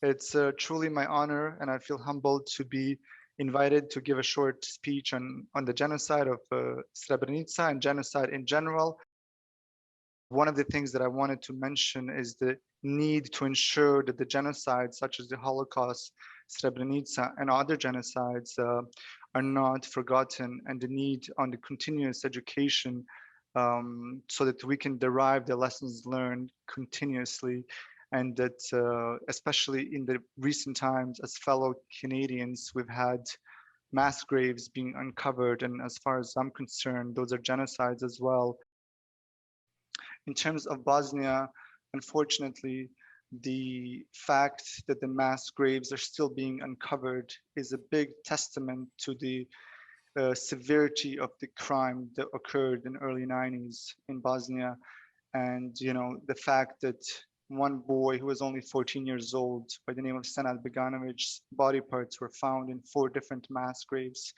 It's truly my honor, and I feel humbled to be invited to give a short speech on the genocide of Srebrenica and genocide in general. One of the things that I wanted to mention is the need to ensure that the genocides, such as the Holocaust, Srebrenica, and other genocides, are not forgotten, and the need on the continuous education so that we can derive the lessons learned continuously, and that especially in the recent times, as fellow Canadians, we've had mass graves being uncovered, and as far as I'm concerned, those are genocides as well. In terms of Bosnia, unfortunately, the fact that the mass graves are still being uncovered is a big testament to the severity of the crime that occurred in early 90s in Bosnia. And the fact that one boy who was only 14 years old by the name of Senad Beganovic's body parts were found in 4 different mass graves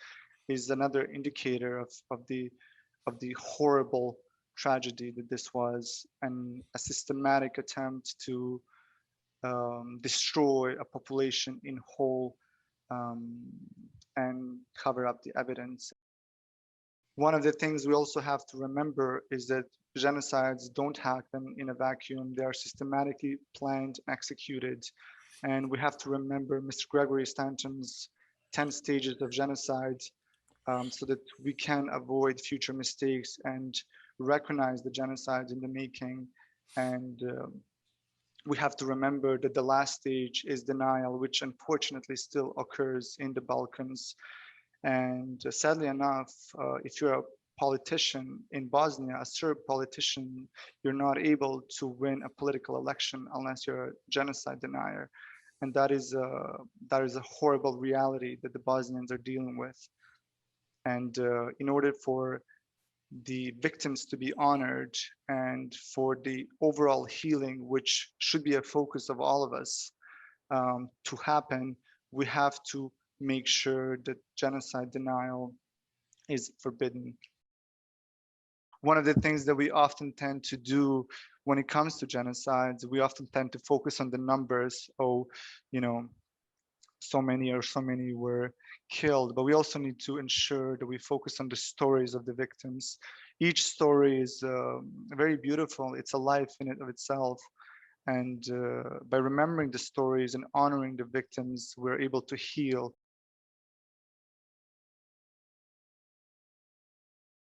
is another indicator of the horrible tragedy that this was, and a systematic attempt to destroy a population in whole, um, and cover up the evidence. One of the things we also have to remember is that genocides don't happen in a vacuum. They are systematically planned, executed. And we have to remember Mr. Gregory Stanton's 10 stages of genocide, so that we can avoid future mistakes and recognize the genocides in the making. And we have to remember that the last stage is denial, which unfortunately still occurs in the Balkans. And sadly enough, if you're a politician in Bosnia, a Serb politician, you're not able to win a political election unless you're a genocide denier. And that is a horrible reality that the Bosnians are dealing with. And in order for the victims to be honored and for the overall healing, which should be a focus of all of us, to happen, we have to make sure that genocide denial is forbidden. One of the things that we often tend to do when it comes to genocides, we often tend to focus on the numbers. Oh, you know, so many were killed, but we also need to ensure that we focus on the stories of the victims. Each story is very beautiful. It's a life in it of itself. And by remembering the stories and honoring the victims, we're able to heal